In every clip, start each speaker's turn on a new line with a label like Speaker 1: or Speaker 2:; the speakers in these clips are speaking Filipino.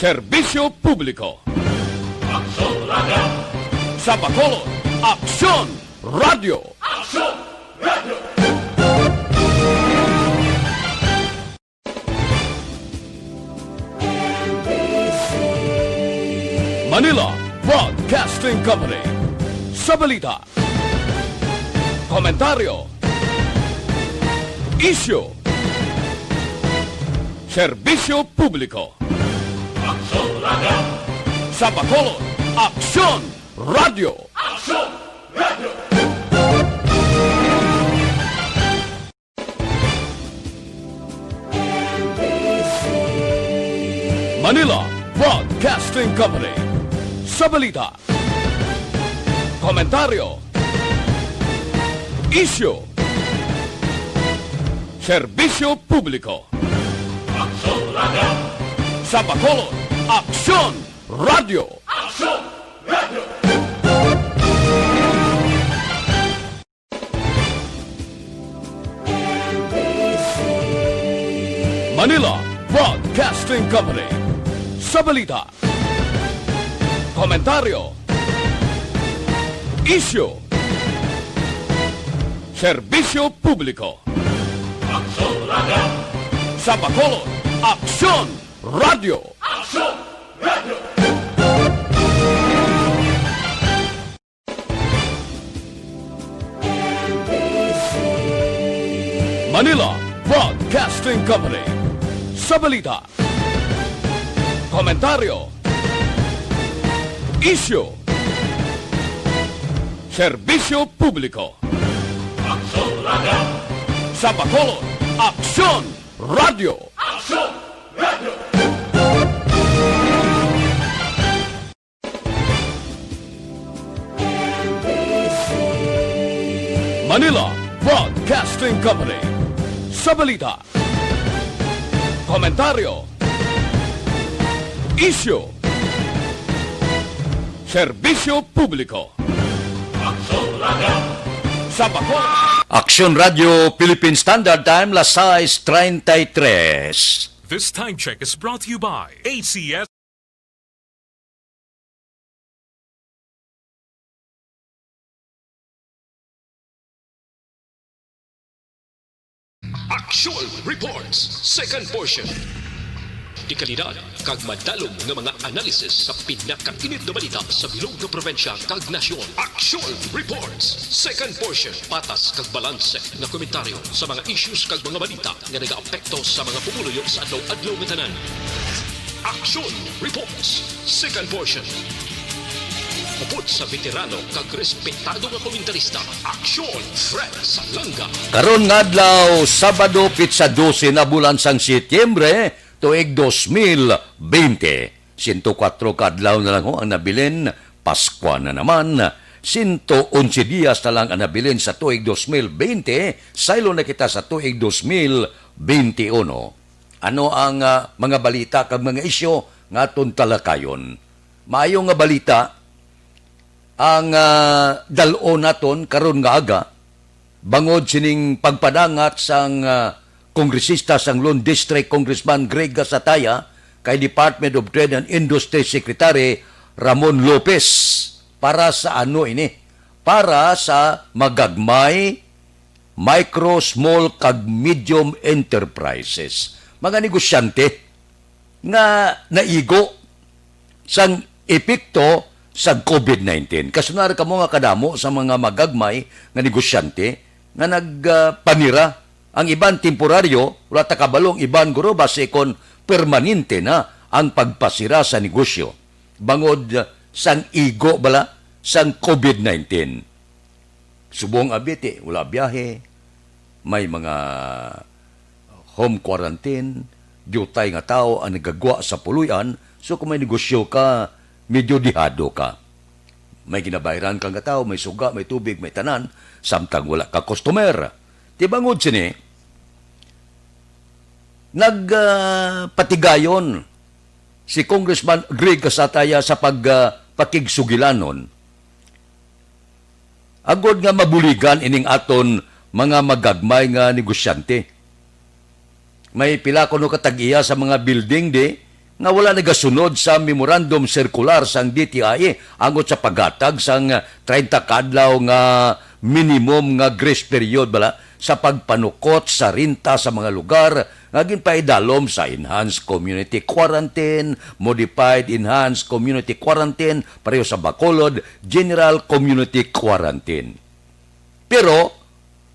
Speaker 1: Serbisyo Publiko.
Speaker 2: Aksyon Radio!
Speaker 1: Sa Bacolod, Aksyon Radio!
Speaker 2: Aksyon Radio!
Speaker 1: Manila Broadcasting Company. Sa balita, komentaryo, isyu, serbisyo publiko.
Speaker 2: Aksyon Radio!
Speaker 1: Sa Bacolod, Aksyon Radio!
Speaker 2: Aksyon Radio!
Speaker 1: Manila Broadcasting Company. Sa balita, komentaryo, isyu, serbisyo publiko.
Speaker 2: Aksyon Radio!
Speaker 1: Sa Bacolod, Aksyon Radio!
Speaker 2: Aksyon Radio!
Speaker 1: Manila Broadcasting Company. Sa balita, komentaryo, isyu, serbisyo publiko.
Speaker 2: Aksyon Radio!
Speaker 1: Sa Bacolod, Aksyon Radio!
Speaker 2: Aksyon Radio!
Speaker 1: Manila Broadcasting Company. Sa balita, komentaryo, isyu, serbisyo publiko.
Speaker 2: Aksyon Radio!
Speaker 1: Sa Bacolod, Aksyon Radio!
Speaker 2: Aksyon Radio!
Speaker 1: Manila Broadcasting Company. Sa balita, komentaryo, isyu, serbisyo publiko.
Speaker 2: Aksyon Radio!
Speaker 1: Sa Bacolod,
Speaker 3: Aksyon Radio Philippine Standard Time, las 6:33.
Speaker 4: This time check is brought to you by ACS.
Speaker 5: Actual Reports, second portion. Di kalidad, kag madalong ng mga analisis sa pinakainit na balita sa bilog na probensya kag nasyon. Actual Reports, second portion. Patas kag balanse na komentaryo sa mga issues kag mga balita nga nagaapekto sa mga pumuluyo sa adlaw-adlaw nga tanan. Action Reports, second portion. Upod sa veterano kag respetado nga komentarista, Aksyon Fred Salanga.
Speaker 3: Karon nga adlaw, Sabado, pitsa 12 na bulan sang Setyembre, tuig 2020. 104 kadlaw na lang ho ang nabilin, Pasko na naman. 111 diyas na lang ang nabilin sa tuig 2020, saylo na kita sa tuig 2021. Ano ang mga balita kag mga isyo nga aton talakayon? Maayo nga balita, ang dalo naton karon nga aga, bangod sining pagpadangat sang kongresista sang Lone District Congressman Greg Gasataya kay Department of Trade and Industry Secretary Ramon Lopez. Para sa ano ini? Para sa magagmay, micro, small, kag medium enterprises. Mga negosyante nga naigo sang epekto sa COVID-19. Kasunar ka mo nga kadamo sa mga magagmay nga negosyante nga nagpanira. Ang iban temporaryo, wala takabalong iban guro base kon permanente na ang pagpasira sa negosyo. Bangod sang igo bala sang COVID-19. Subong abite, wala biyahe, may mga home quarantine, diutay nga tao ang nagagwa sa puluyan, so kung may negosyo ka, medyo dihado ka. May ginabayaran kang katao, may suga, may tubig, may tanan, samtang wala ka customer. Tibangod sini, nagpatigayon si Congressman Greg Gasataya sa pagpakigsugilanon. Agod nga mabuligan ining aton mga magagmay nga negosyante. May pila kuno katag-iya sa mga building di nga wala nagasunod sa memorandum circular sang DTI angot sa paghatag sang 30 kadlaw nga minimum nga grace period bala sa pagpanukot sa rinta sa mga lugar nga ginpaidalom sa enhanced community quarantine, modified enhanced community quarantine, pareho sa Bacolod, general community quarantine. Pero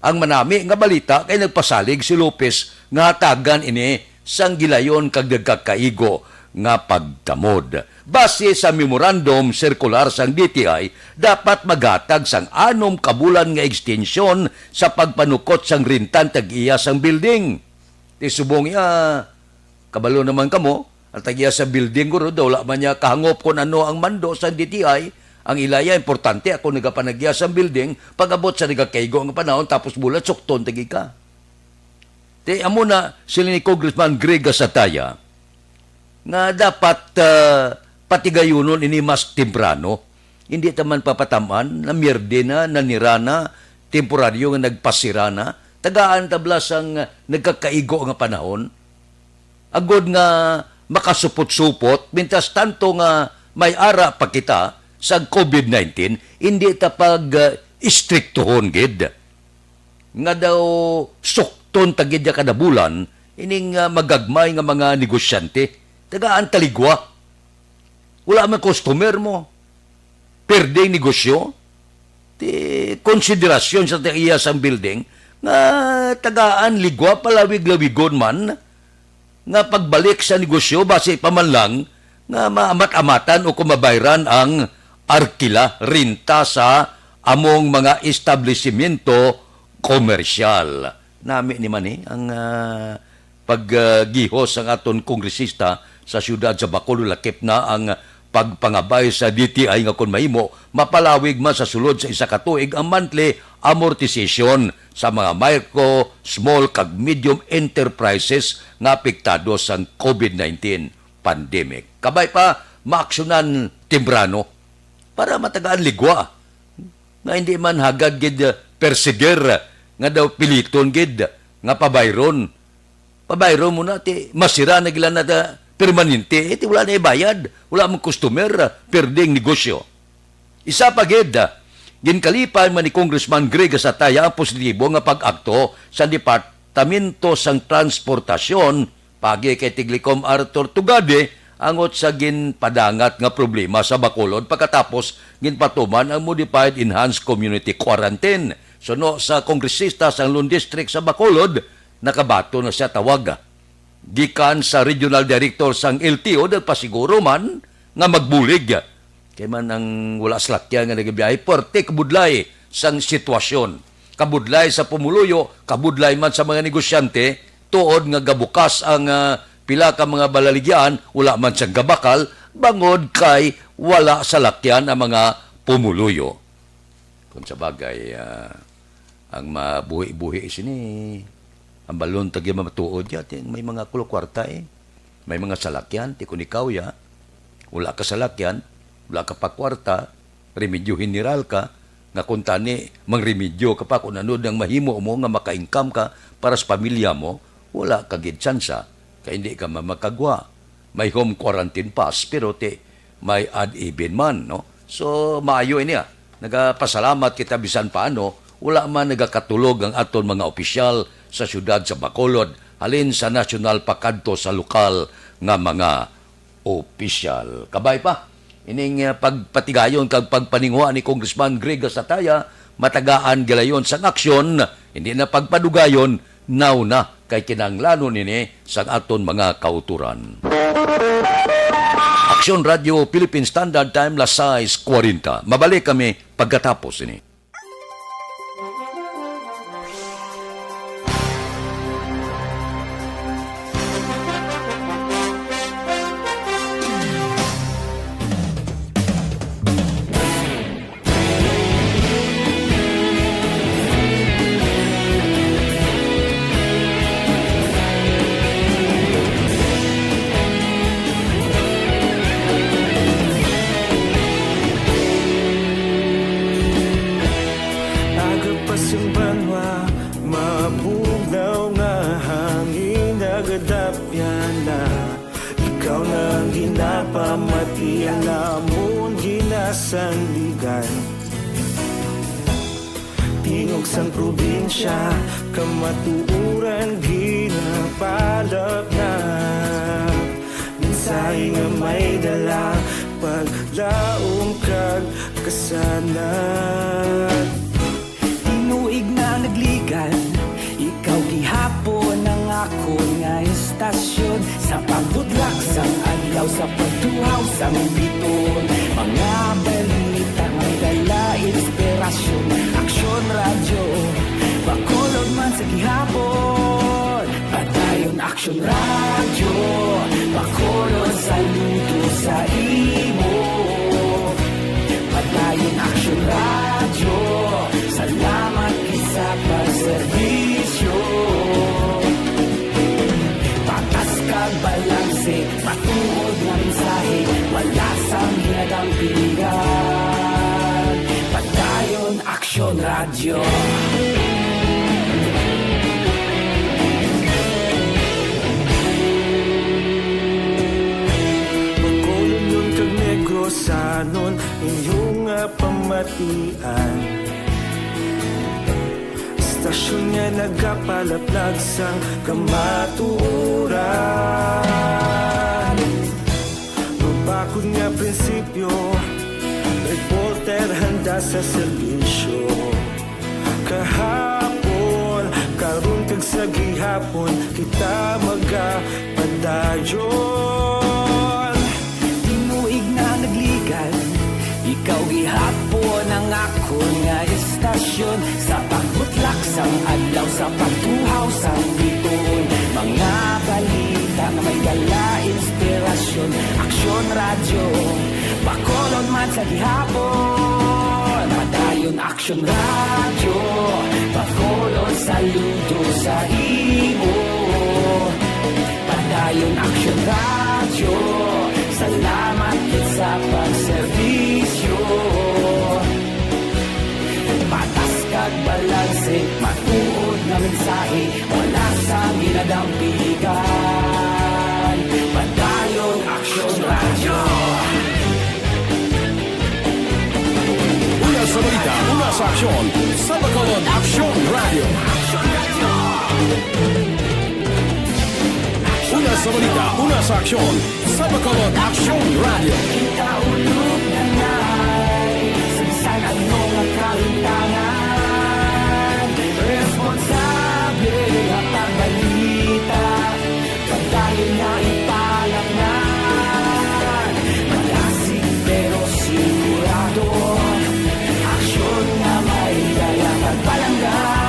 Speaker 3: ang manami nga balita kay nagpasalig si Lopez nga hatagan ini sang gilayon kag nagkakaigo nga pagtamod. Base sa memorandum circular sang DTI, dapat maghatag sang 6 kabulan nga ekstensyon sa pagpanukot sang rintan tag-iya sang building. Ti subong ya, kabalo naman kamo, ang tag-iya sa building ko daw, wala man niya kahangop kung ano ang mando sa DTI. Ang ilaya, importante ako nagapanagya sa building, pag-abot sa nagakaigo ang panahon, tapos bulat, sukton tagi ka. Ti amo na sila ni Congressman Greg Gasataya, nga dapat patigayunon ini mas temprano. Hindi taman papataman na mierde na, nanirana, temporaryo nga nagpasirana, tagaan tablas ang nagkakaigo nga panahon. Agod nga makasupot-supot, mintas tanto nga may ara pa kita sa COVID-19, hindi tapag istriktohon gid. Nga daw sukton tagid kada bulan, ining magagmay nga mga negosyante. Tagaan taligwa. Wala man customer mo. Perdeng negosyo. Konsiderasyon sa iya sang building nga tagaan ligwa palawig-lawigon man nga pagbalik sa negosyo base pamanlang nga maamat-amatan o kumabayran ang arkila rinta sa among mga establishmento komersyal. Nami ni man ang paggihos ang aton kongresista sa siyudad sa Bacolod, lakip na ang pagpangabay sa DTI nga kung mahimo, mapalawig man sa sulod sa isa ka tuig ang monthly amortization sa mga micro, small, kag medium enterprises nga apektado sa COVID-19 pandemic. Kabay pa, maaksyonan timbrano para matagaan ligwa nga hindi man hagad gid persider nga daw piliton gid nga pabayron mo na, masira na gila na permanente, wala na ibayad, wala mong customer, perdeng negosyo. Isa pa gid, ginkalipan man ni Congressman Greg Gasataya ang positibo nga pag-akto sa Departamento sang Transportasyon, pagi kay Tiglikom Arthur Tugade, angot sa ginpadangat nga problema sa Bacolod, pagkatapos ginpatuman ang Modified Enhanced Community Quarantine. Suno sa kongresista sa Lone District sa Bacolod, nakabato na siya tawag. Gikan sa regional director sang LTO nagpasiguro man nga magbulig. Kaya man ang wala slakyan nga nagabiyahe, porte kabudlay sang sitwasyon. Kabudlay sa pumuluyo, kabudlay man sa mga negosyante, tuod nga gabukas ang pila ka mga balaligyan, wala man siyang gabakal, bangod kay wala sa lakyan ang mga pumuluyo. Kung sa bagay, ang mabuhi-buhi sini, ang balon tagi mamatuod ya, may mga kulokwarta may mga salakyan, ti kung ikaw ya, wala ka salakyan, wala ka pa kwarta, remedyo general ka, nga kung tani, mang-remedyo ka pa kung ano ng mahimo mo, nga maka-income ka para sa pamilya mo, wala ka gid tsansa, kaya hindi ka mamakagwa. May home quarantine pass, pero may ad-even man, no? So, maayo niya. Nagapasalamat kita bisan paano, wala man nagakatulog ang aton mga opisyal sa syudad sa Bacolod, halin sa national pakadto sa lokal nga mga opisyal. Kabay pa, ining pagpatigayon kag pagpaningwa ni Congressman Greg Gasataya, matagaan gilayon sa aksyon, hindi na pagpadugayon, now na kay kinanglanon nini sa aton mga kauturan. Aksyon Radio Philippine Standard Time, las 6:40. Mabalik kami pagkatapos ini.
Speaker 6: nga ginapamatian namon ginasandigan. Tingog sang probinsya, kamatuuran ginapalap na. Minsay nga may dala, paglaong kag kasanan.
Speaker 7: Tinuig na nagligan, ikaw gihapon ang ako nga istasyon. Sa pagbudlak sang adlaw, sa pagtuhaw sang biton. Mga balita nga dala inspirasyon. Aksyon radyo, bakolod man sa gihapon. Padayon aksyon radyo, bakolod saludo sa imo. Padayon aksyon radyo, salamat sa pagserbisyo. Patas kag balanse, matuod nga mensahe, wala sang ginagampingan. Padayon aksyon radyo.
Speaker 6: Bakolod nun kag Negrosanon, inyong nga pamatian. Istasyon nga nagapalaplag sang kamatuoran. Mabakod nga prinsipyo, reporter handa sa serbisyo. Kahapon, karon kag sa gihapon, kita magapadayon.
Speaker 7: Tinuig na nagligan, ikaw gihapon ang ako nga istasyon. Sa pagbutlak sang adlaw, sa pagtuhaw sang biton. Mga balita nga may dala inspirasyon. Aksyon radyo, bakolod man sa gihapon. Padayon aksyon radyo, bakolod saludo sa imo. Padayon aksyon radyo, salamat sa pagserbisyo. Patas kag balanse, matuod na mensahe, wala sa ginadampigan. Padayon aksyon radyo.
Speaker 1: Una sa balita, una sa aksyon, sa Bacolod Aksyon Radio. Una sa balita, una sa aksyon, sa Bacolod Aksyon Radio.
Speaker 7: Kita ulog na na'y sagsan ang mga kalintangan. Responsable at ang balita, pagdahin na ipalaknan. Malasig pero sigurado, aksyon na may dala pagpalanggan.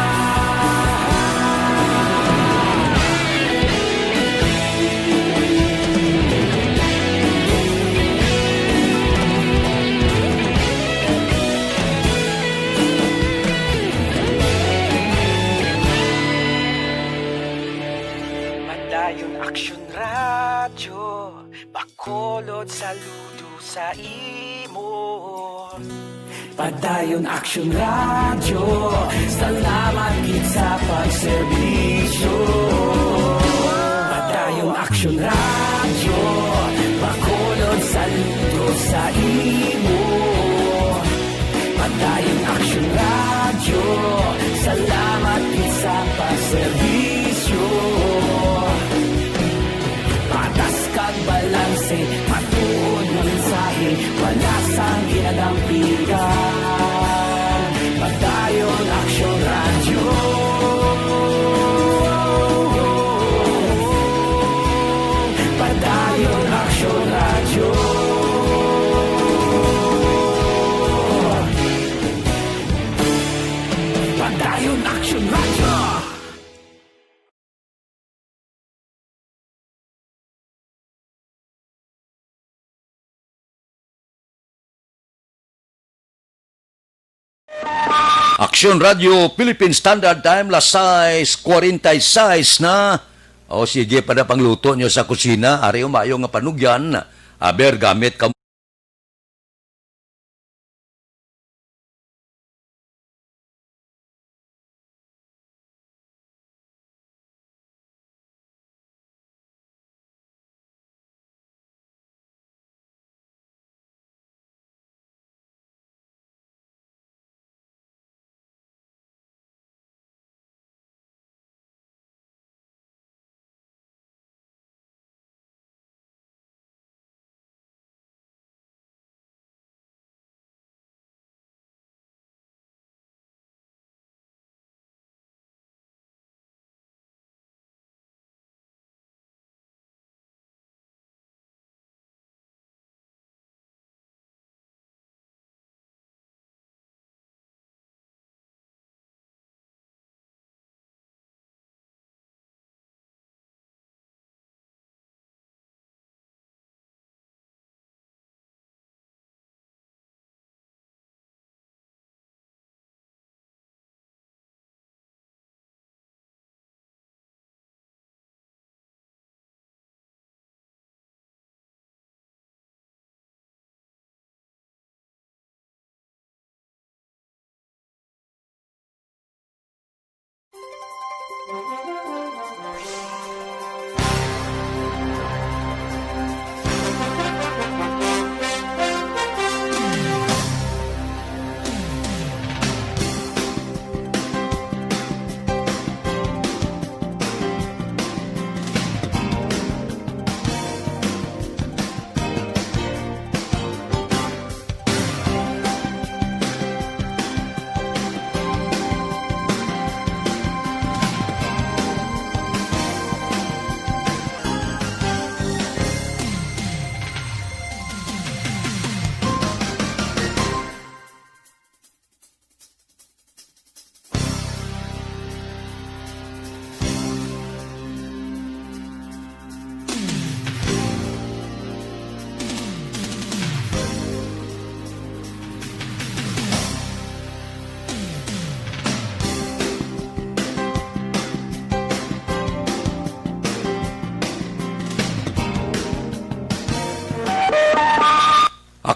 Speaker 7: Padayon aksyon radyo, bakolod saludo sa imo. Padayon aksyon radyo, salamat gid sa pagserbisyo. Padayon aksyon radyo, bakolod saludo sa imo. Padayon aksyon radyo, salamat gid sa pagserbisyo. Patas kag balanse, matuod na mensahe, wala sang ginadampigan. Padayon aksyon radyo. Padayon aksyon radyo. Padayon aksyon radyo.
Speaker 3: Aksyon Radio Philippine Standard Time, las 6:46 na. O sige, pada pangluto nyo sa kusina, ari umayo nga panugyan, aber gamit ka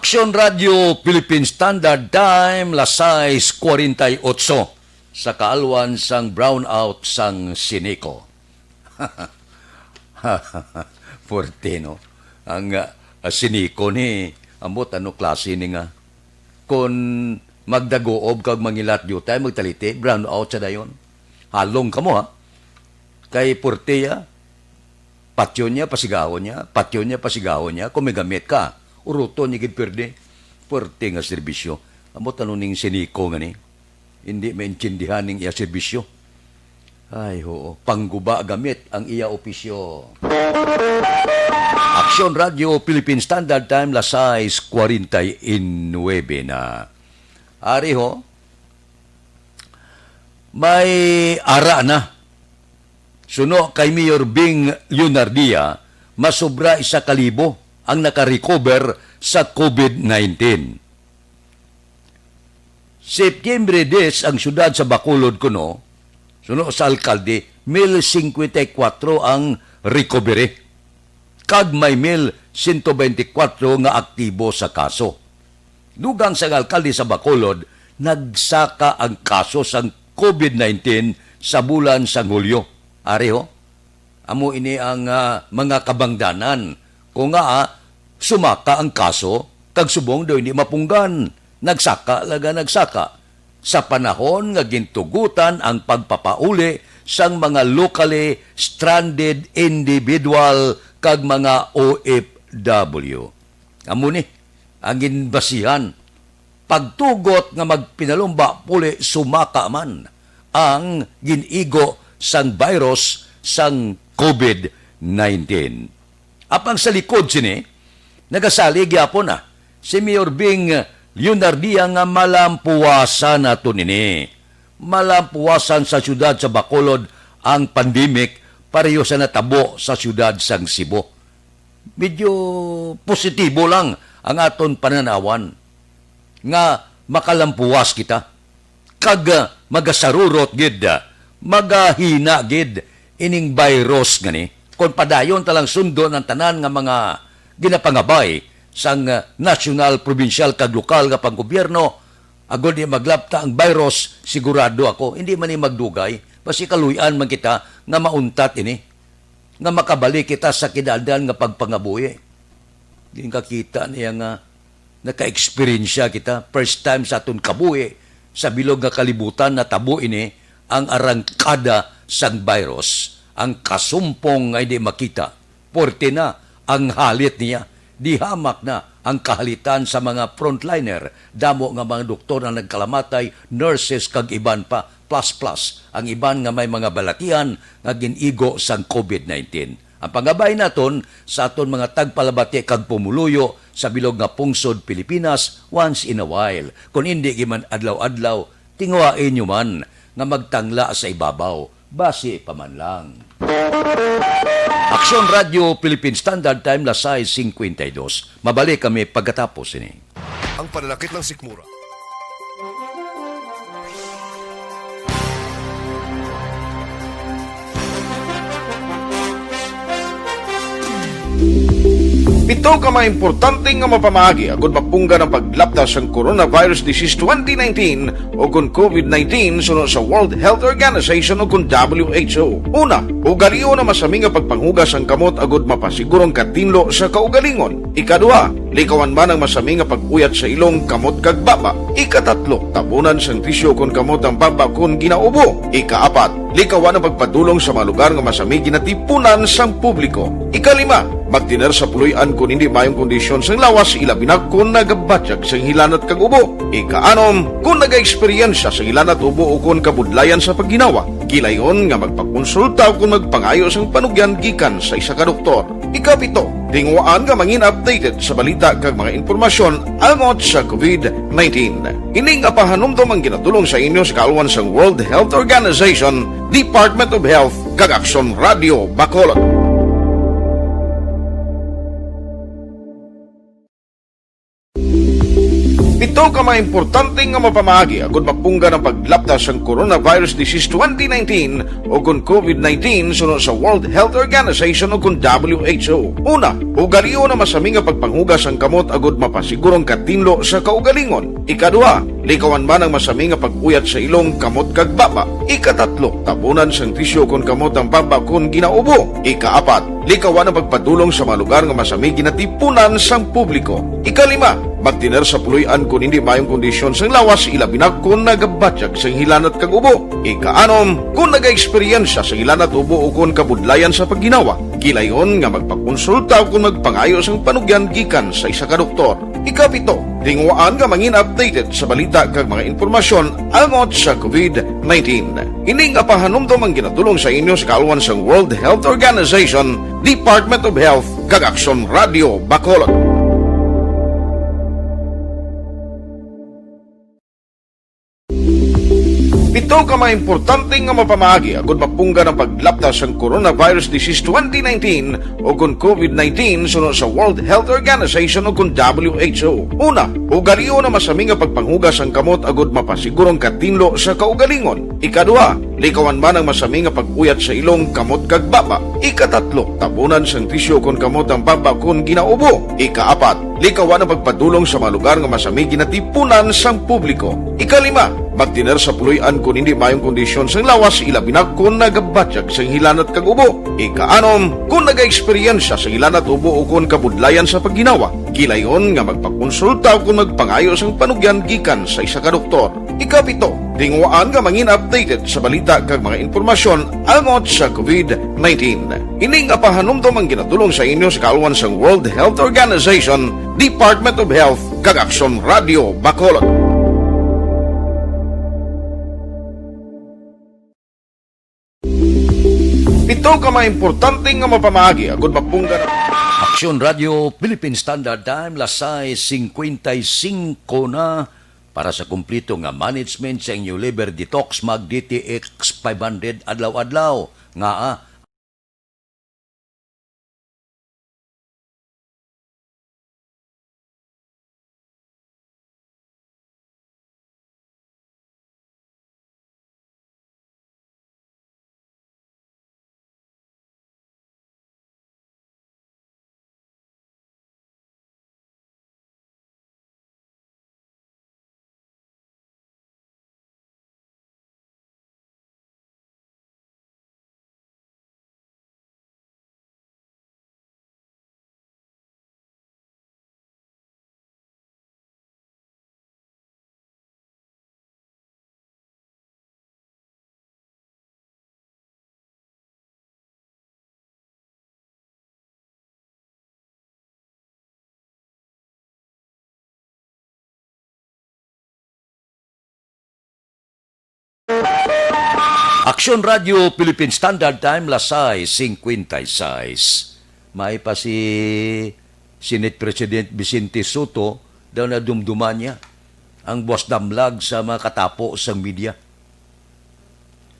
Speaker 3: Aksyon Radio Philippine Standard Time, las 6:48 sa kaalwan sang brownout sang Sinico. Forte, no? Ang Sinico ni, ambot ano klase ni nga. Kung magdagoob kag mangilat yu tayo, magtalite, brownout sa dayon. Halong ka mo, ha? Kay Portea, patyo niya, pasigahon niya, kung may gamit ka, uruto niya gid perde. Porte nga serbisyo. Amo tanuning Sinico nga ni. Hindi maintindihan ning iya serbisyo. Ay, oo. Pangguba gamit ang iya opisyo. Aksyon Radio Philippine Standard Time, las 6:49 na. Ari ho, may ara na. Suno kay Mayor Bing Leonardia, masobra 1,000 ang nakarecover sa COVID-19. Septyembre 10 ang syudad sa Bacolod kuno, suno sa alkalde, 1,054 ang recovery. Kag may 1,124 nga aktibo sa kaso. Dugang sa alkalde sa Bacolod, nagsaka ang kaso sang COVID-19 sa bulan sang Hulyo. Areho, amo ini ang mga kabangdanan. Kung nga, sumaka ang kaso, kag subong daw hindi mapunggan. Nagsaka. Sa panahon nga gintugutan ang pagpapauli sang mga locally stranded individual kag mga OFW. Amo ni, ang ginbasihan, pagtugot nga magpinalumba puli sumaka man ang ginigo sang virus sang COVID-19. Apang sa likod sini, nagasalig yapon na si Mayor Bing Leonardia nga malampuwasan nato nini. Malampuwasan sa syudad sa Bacolod ang pandemic pareho sa natabo sa syudad sang Cebu. Medyo positibo lang ang aton pananawan nga makalampuwas kita. Kag magasarurot gid, magahina gid ining virus nga ni. Kung padayon talang sundo ng tanan nga mga ginapangabay sang national, provincial, kag lokal nga panggobyerno, agod di maglapta ang virus, sigurado ako, hindi man ni magdugay, basi kaluyan man kita nga mauntat ini, nga makabalik kita sa kinaldan nga pagpangabuhi. Di kakita niya nga naka-experience kita, first time sa aton kabuhi, sa bilog nga kalibutan na tabo ini, ang arangkada sang virus, ang kasumpong nga hindi makita, porte na ang halit niya, di hamak na ang kahalitan sa mga frontliner, damo nga mga doktor na nagkalamatay, nurses kag iban pa, plus ang iban nga may mga balatian nga ginigo sang COVID-19. Ang pangabay naton sa aton mga tagpalabati kag pumuluyo sa bilog nga pungsod Pilipinas once in a while. Kung hindi giman adlaw-adlaw, tingwain nyo man nga magtangla sa ibabaw, base pa man lang. Aksyon Radio Philippine Standard Time, las 6:52. Mabalik kami pagkatapos ini.
Speaker 8: Ang pananakit ng sikmura.
Speaker 9: Ito ka mga importante nga mapamagi agud mapungga ng paglaptas ng Coronavirus Disease 2019 o kung COVID-19 sunod sa World Health Organization o kung WHO. Una, ugalion na masami nga pagpanghugas ang kamot agud mapasigurong katinlo sa kaugalingon. Ikadua, likawan man ang masami nga pag-uyat sa ilong kamot kag baba. Ikatatlo, tabunan sang tisyo kung kamot ang baba kung ginaubo. Ikaapat, likawan ang pagpadulong sa mga lugar nga masami ginatipunan sang publiko. Ikalima, magtiner sa puluyan kung hindi mayong kondisyon sang lawas, ilabi na kung nagabatyag sang hilanat kag ubo. Ikaanom, kung naga-eksperyensya sa hilanat ubo o kung kabudlayan sa pagginawa. Gilayon nga magpakonsulta kung magpangayo sang panugyan gikan sa isa ka doktor. Ikapito, tingwaan nga mangin updated sa balita kag mga impormasyon angot sa COVID-19. Ining apahanumdom ang ginatulong sa inyo sa kaalwan sang World Health Organization, Department of Health, kag Aksyon Radio Bacolod. Pito ka mga importante nga mapamagi agud mapungga ng paglaptas ang Coronavirus Disease 2019 o kung COVID-19 sunod sa World Health Organization o kung WHO. Una, ugaliyo na masami nga pagpanghugas ang kamot agud mapasigurong katinlo sa kaugalingon. Ikaduha, likawan man ang masami nga pag-uyat sa ilong kamot kag baba. Ikatatlo, tabunan sang tisyo kon kamot ang baba kon ginaubo. Ikaapat, likawan ang pagpadulong sa mga lugar nga masami ginatipunan sang publiko. Ikalima, magtiner sa puluyan kung hindi mayong kondisyon sang lawas ilabi na kung nagabatyag sang hilanat kag ubo. Ikaanom, kung naga-eksperyensya sa hilanat ubo o kung kabudlayan sa pagginawa. Gilayon nga magpakonsulta kung magpangayo sang panugyan gikan sa isa ka doktor. Ikapito, tingwaan nga mangin updated sa balita kag mga informasyon angot sa COVID-19. Ini nga pahanumdum ang ginatulong sa inyo sa kalwan sang World Health Organization, Department of Health kag Aksyon Radio Bacolod. Pito ka mga importante nga mapamagi agud mapungga ng paglaptas ang Coronavirus Disease 2019 o kung COVID-19 sunod sa World Health Organization o kung WHO. Una, ugaliyo na masami nga pagpanghugas ang kamot agud mapasigurong katinlo sa kaugalingon. Ikaduha, likawan man ang masami nga pag-uyat sa ilong kamot kag baba. Ikatatlo, tabunan sang tisyo kon kamot ang baba kon ginaubo. Ikaapat, likawan ang pagpadulong sa mga lugar nga masami ginatipunan sang publiko. Ikalima, magtiner sa puluyan kung hindi mayong kondisyon sang lawas ilabi na kung nagabatyag sang hilanat kag ubo. Ikaanom, kung naga-eksperyensya sa hilanat ubo o kung kabudlayan sa pagginawa. Gilayon nga magpakonsulta kung magpangayo sang panugyan gikan sa isa ka doktor. Ikapito, tingwaan nga mangin updated sa balita kag mga informasyon angot sa COVID-19. Ini nga pahanumdum ang ginatulong sa inyo sa kalwan sang World Health Organization, Department of Health kag Aksyon Radio Bacolod. Pito ka mga importante nga mapamagi agud mapungga ng
Speaker 3: Aksyon Radio Philippine Standard Time, lasay 55 na para sa kumplito nga management sa inyo liver detox mag DTX 500 adlaw-adlaw nga Aksyon Radio Philippine Standard Time, lasay 56. May pa si Senate President Vicente Soto daw na dumduman niya ang boss damlag sa mga katapo sa media.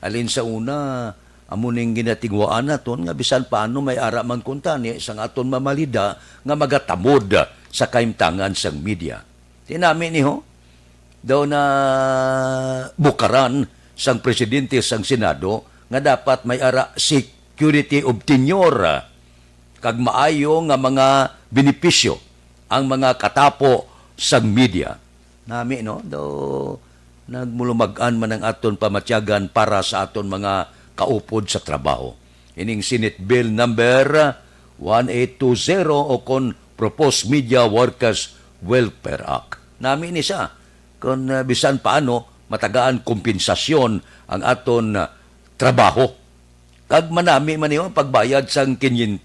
Speaker 3: Alin sa una, amuning ginatigwaan naton nga bisan paano may ara man kuntani sang aton mamalida nga magatamod sa kaimtangan sang media. Tinami niho daw na bukaran sang presidente sang Senado nga dapat may ara security of tenure kag maayo nga mga benepisyo ang mga katapo sang media. Nami no daw nagmulumagan man ang aton pamatyagan para sa aton mga kaupod sa trabaho. Ining Senate Bill number 1820 o kon Proposed Media Workers Welfare Act. Nami ni siya kung bisan paano matagaan kompensasyon ang aton trabaho. Kag manami man yung pagbayad sang 500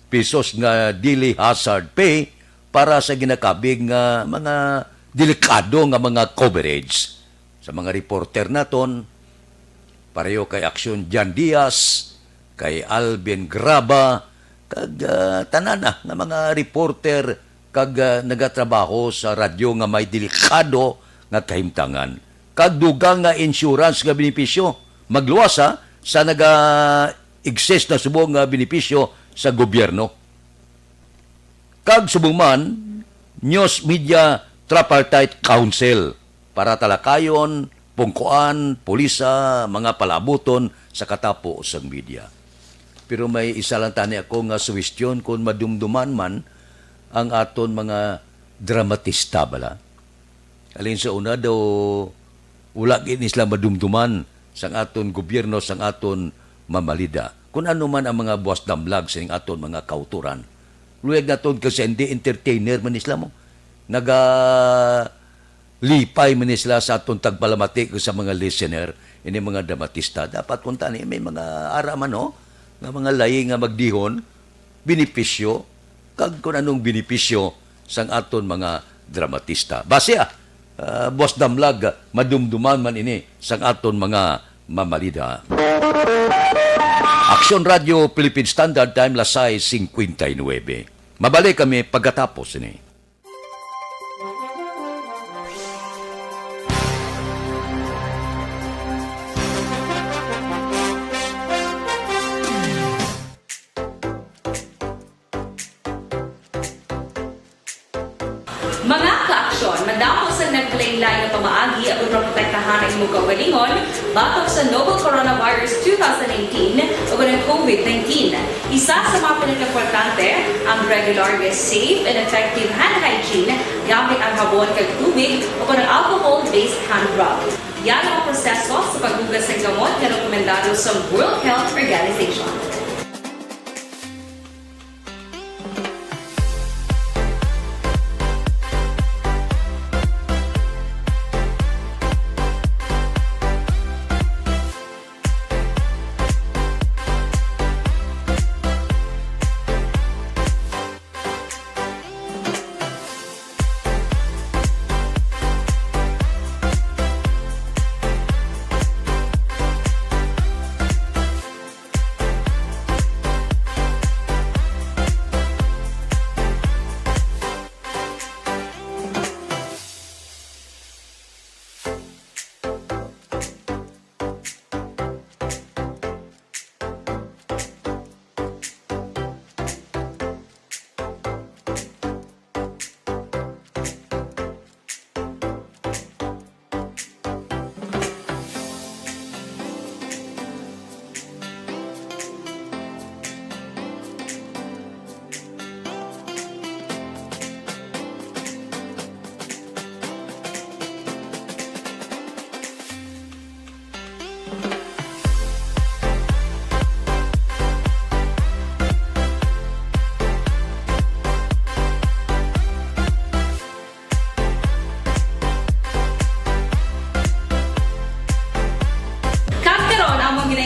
Speaker 3: pesos nga daily hazard pay para sa ginakabig nga mga delikado nga mga coverage. Sa mga reporter naton, pareho kay Aksyon Jan Diaz, kay Alvin Graba, kag tanana nga mga reporter kag nagatrabaho sa radyo nga may delikado nga kahimtangan. Kag dugang nga insurance nga benepisyo magluwasa sa naga-exist na subong nga benepisyo sa gobyerno. Kag subong man, news media tripartite council para talakayon, pungkuan, pulisa, mga palabuton sa katapo sa media. Pero may isa lang tani ako nga suwestyon kung madumduman man ang aton mga dramatista bala. Alin sa una daw, wala gini sila madumduman sang aton gobyerno, sang aton mamalida. Kung ano man ang mga buwas damlag sa aton mga kauturan. Luyag na ton kasi hindi entertainer man sila mo. Lipay man sila sa aton tagpalamati sa mga listener, ini mga dramatista. Dapat kung tani, may mga araman, no? Nga mga layi nga magdihon, benepisyo, kag kung anong benepisyo sang aton mga dramatista. Base Boss Damlag, madumduman man ini sang aton mga mamalida. Aksyon Radio Philippine Standard Time, Lasay 59. Mabalik kami pagkatapos ini.
Speaker 10: Mga kaaksyon, madamo sa naglaylay na pamaagi at protektahan ang imong kaugalingon batok sa novel coronavirus 2018 o ng COVID-19. Isa sa mga pinaka-importante ang regular, safe, and effective hand hygiene gamit ang habon kag tubig o ng alcohol-based hand rub. Yan ang proseso sa paghugas ng gamot na rekomendado sa World Health Organization.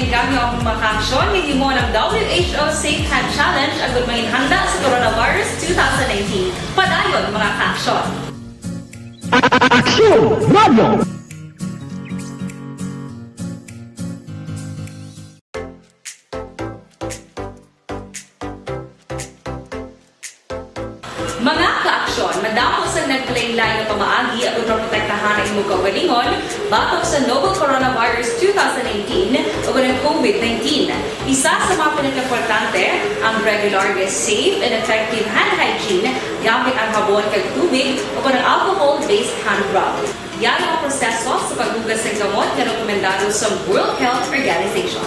Speaker 10: Gamyo ang makaksyon, hindi mo ng WHO Safe Hand Challenge ang gulmahin handa sa coronavirus 2019. Padayon mga kaaksyon!
Speaker 7: Aksyon Radio!
Speaker 10: Mga kaaksyon, madamo sa naglaylay na pamaagi at protektahan ang imong kaugalingon batok sa novel coronavirus 2018 o ng COVID-19. Isa sa mga pinaka-importante ang regular, safe, and effective hand hygiene gamit ang habon kag tubig o ng alcohol-based hand rub. Yan ang proseso sa paghugas ng gamot na rekomendado sa World Health Organization.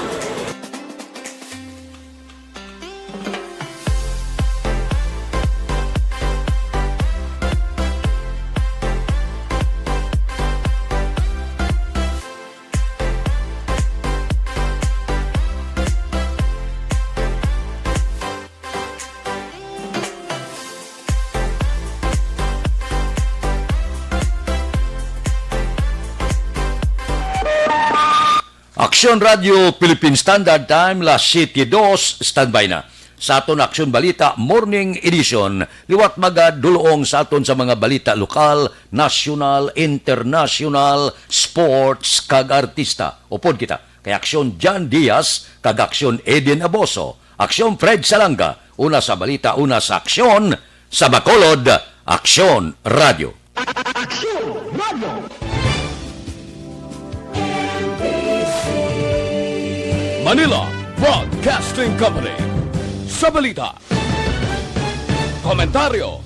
Speaker 3: Aksyon Radio Philippine Standard Time, Las 7:02, standby na. Sa aton Aksyon Balita Morning Edition, liwat magadulong sa aton sa mga balita lokal, national, international, sports, kag artista. Upod kita, kay Aksyon John Diaz, kag Aksyon Eden Aboso, Aksyon Fred Salanga, una sa balita, una sa aksyon, sa Bacolod, Aksyon Radio.
Speaker 7: Aksyon Radio!
Speaker 1: Manila Broadcasting Company. Sa balita, komentaryo,